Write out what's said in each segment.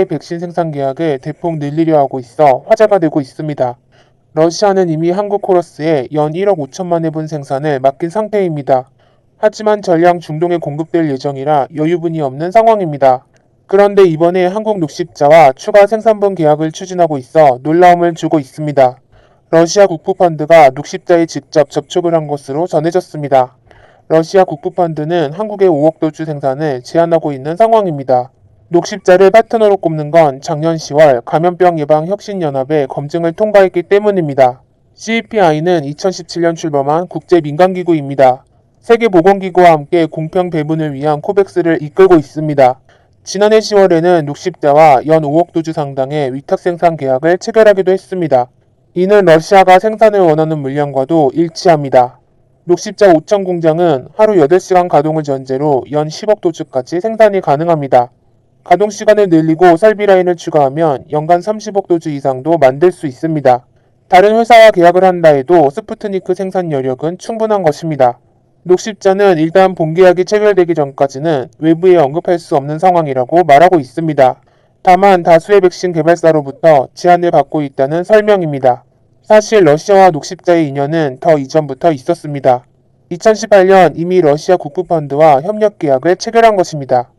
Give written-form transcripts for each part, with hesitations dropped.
백신 생산 계약을 대폭 늘리려 하고 있어 화제가 되고 있습니다. 러시아는 이미 한국 코러스에 연 1억 5천만 회분 생산을 맡긴 상태입니다. 하지만 전량 중동에 공급될 예정이라 여유분이 없는 상황입니다. 그런데 이번에 한국 녹십자와 추가 생산분 계약을 추진하고 있어 놀라움을 주고 있습니다. 러시아 국부펀드가 녹십자에 직접 접촉을 한 것으로 전해졌습니다. 러시아 국부펀드는 한국의 5억 도주 생산을 제한하고 있는 상황입니다. 녹십자를 파트너로 꼽는 건 작년 10월 감염병 예방 혁신연합의 검증을 통과했기 때문입니다. CEPI는 2017년 출범한 국제민간기구입니다. 세계보건기구와 함께 공평 배분을 위한 코백스를 이끌고 있습니다. 지난해 10월에는 녹십자와 연 5억 도주 상당의 위탁 생산 계약을 체결하기도 했습니다. 이는 러시아가 생산을 원하는 물량과도 일치합니다. 녹십자 5천 공장은 하루 8시간 가동을 전제로 연 10억 도주까지 생산이 가능합니다. 가동 시간을 늘리고 설비 라인을 추가하면 연간 30억 도주 이상도 만들 수 있습니다. 다른 회사와 계약을 한다 해도 스푸트니크 생산 여력은 충분한 것입니다. 녹십자는 일단 본계약이 체결되기 전까지는 외부에 언급할 수 없는 상황이라고 말하고 있습니다. 다만 다수의 백신 개발사로부터 제안을 받고 있다는 설명입니다. 사실 러시아와 녹십자의 인연은 더 이전부터 있었습니다. 2018년 이미 러시아 국부펀드와 협력 계약을 체결한 것입니다.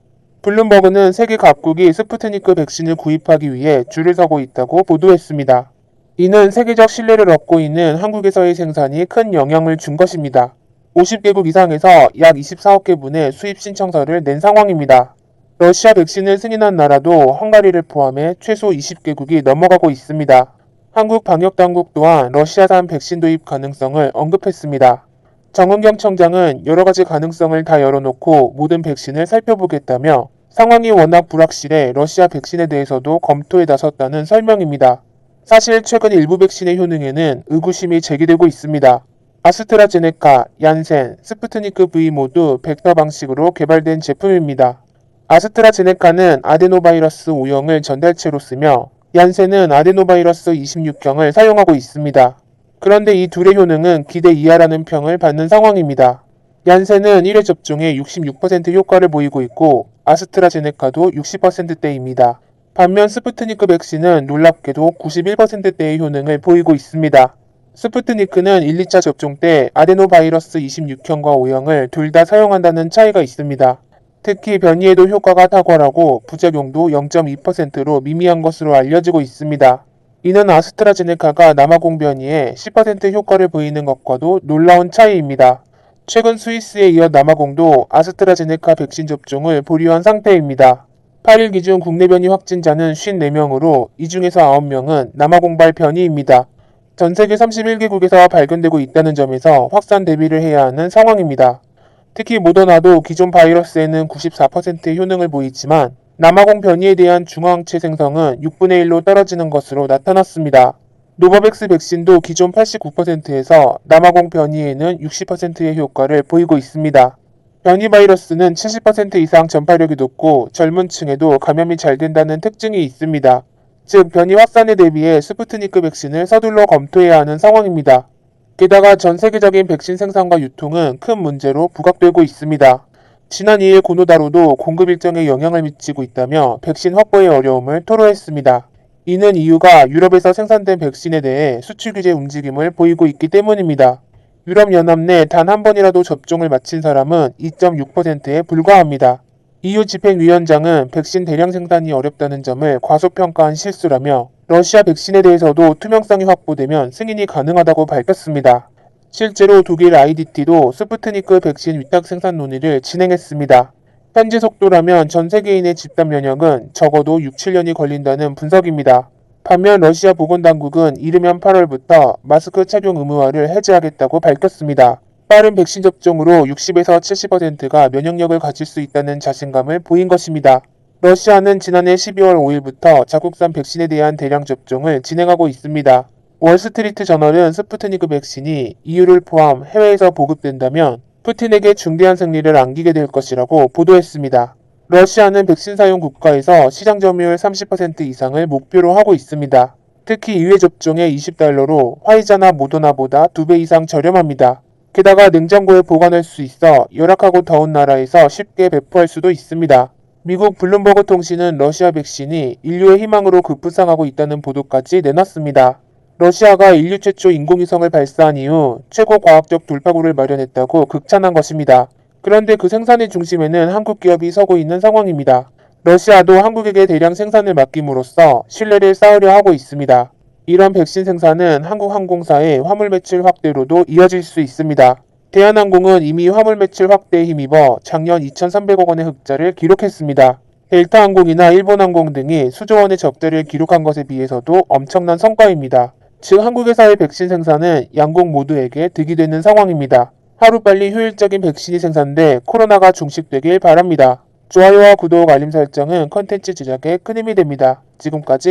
블룸버그는 세계 각국이 스푸트니크 백신을 구입하기 위해 줄을 서고 있다고 보도했습니다. 이는 세계적 신뢰를 얻고 있는 한국에서의 생산이 큰 영향을 준 것입니다. 50개국 이상에서 약 24억 개분의 수입 신청서를 낸 상황입니다. 러시아 백신을 승인한 나라도 헝가리를 포함해 최소 20개국이 넘어가고 있습니다. 한국 방역당국 또한 러시아산 백신 도입 가능성을 언급했습니다. 정은경 청장은 여러가지 가능성을 다 열어놓고 모든 백신을 살펴보겠다며 상황이 워낙 불확실해 러시아 백신에 대해서도 검토에 나섰다는 설명입니다. 사실 최근 일부 백신의 효능에는 의구심이 제기되고 있습니다. 아스트라제네카, 얀센, 스푸트니크 V 모두 벡터 방식으로 개발된 제품입니다. 아스트라제네카는 아데노바이러스 5형을 전달체로 쓰며 얀센은 아데노바이러스 26형을 사용하고 있습니다. 그런데 이 둘의 효능은 기대 이하라는 평을 받는 상황입니다. 얀센은 1회 접종에 66% 효과를 보이고 있고 아스트라제네카도 60%대입니다. 반면 스푸트니크 백신은 놀랍게도 91%대의 효능을 보이고 있습니다. 스푸트니크는 1, 2차 접종 때 아데노바이러스 26형과 5형을 둘 다 사용한다는 차이가 있습니다. 특히 변이에도 효과가 탁월하고 부작용도 0.2%로 미미한 것으로 알려지고 있습니다. 이는 아스트라제네카가 남아공 변이에 10% 효과를 보이는 것과도 놀라운 차이입니다. 최근 스위스에 이어 남아공도 아스트라제네카 백신 접종을 보류한 상태입니다. 8일 기준 국내 변이 확진자는 54명으로 이 중에서 9명은 남아공발 변이입니다. 전 세계 31개국에서 발견되고 있다는 점에서 확산 대비를 해야 하는 상황입니다. 특히 모더나도 기존 바이러스에는 94%의 효능을 보이지만 남아공 변이에 대한 중화항체 생성은 6분의 1로 떨어지는 것으로 나타났습니다. 노바백스 백신도 기존 89%에서 남아공 변이에는 60%의 효과를 보이고 있습니다. 변이 바이러스는 70% 이상 전파력이 높고 젊은 층에도 감염이 잘 된다는 특징이 있습니다. 즉 변이 확산에 대비해 스푸트니크 백신을 서둘러 검토해야 하는 상황입니다. 게다가 전 세계적인 백신 생산과 유통은 큰 문제로 부각되고 있습니다. 지난 2일 고노다로도 공급 일정에 영향을 미치고 있다며 백신 확보의 어려움을 토로했습니다. 이는 이유가 유럽에서 생산된 백신에 대해 수출 규제 움직임을 보이고 있기 때문입니다. 유럽연합 내 단 한 번이라도 접종을 마친 사람은 2.6%에 불과합니다. EU 집행위원장은 백신 대량 생산이 어렵다는 점을 과소평가한 실수라며 러시아 백신에 대해서도 투명성이 확보되면 승인이 가능하다고 밝혔습니다. 실제로 독일 IDT도 스푸트니크 백신 위탁 생산 논의를 진행했습니다. 현재 속도라면 전 세계인의 집단 면역은 적어도 6, 7년이 걸린다는 분석입니다. 반면 러시아 보건당국은 이르면 8월부터 마스크 착용 의무화를 해제하겠다고 밝혔습니다. 빠른 백신 접종으로 60에서 70%가 면역력을 가질 수 있다는 자신감을 보인 것입니다. 러시아는 지난해 12월 5일부터 자국산 백신에 대한 대량 접종을 진행하고 있습니다. 월스트리트 저널은 스푸트니크 백신이 EU를 포함 해외에서 보급된다면 푸틴에게 중대한 승리를 안기게 될 것이라고 보도했습니다. 러시아는 백신 사용 국가에서 시장 점유율 30% 이상을 목표로 하고 있습니다. 특히 2회 접종에 20달러로 화이자나 모더나보다 2배 이상 저렴합니다. 게다가 냉장고에 보관할 수 있어 열악하고 더운 나라에서 쉽게 배포할 수도 있습니다. 미국 블룸버그 통신은 러시아 백신이 인류의 희망으로 급부상하고 있다는 보도까지 내놨습니다. 러시아가 인류 최초 인공위성을 발사한 이후 최고 과학적 돌파구를 마련했다고 극찬한 것입니다. 그런데 그 생산의 중심에는 한국 기업이 서고 있는 상황입니다. 러시아도 한국에게 대량 생산을 맡김으로써 신뢰를 쌓으려 하고 있습니다. 이런 백신 생산은 한국항공사의 화물 매출 확대로도 이어질 수 있습니다. 대한항공은 이미 화물 매출 확대에 힘입어 작년 2,300억 원의 흑자를 기록했습니다. 델타항공이나 일본항공 등이 수조 원의 적자를 기록한 것에 비해서도 엄청난 성과입니다. 즉 한국에서의 백신 생산은 양국 모두에게 득이 되는 상황입니다. 하루빨리 효율적인 백신이 생산돼 코로나가 종식되길 바랍니다. 좋아요와 구독, 알림 설정은 컨텐츠 제작에 큰 힘이 됩니다. 지금까지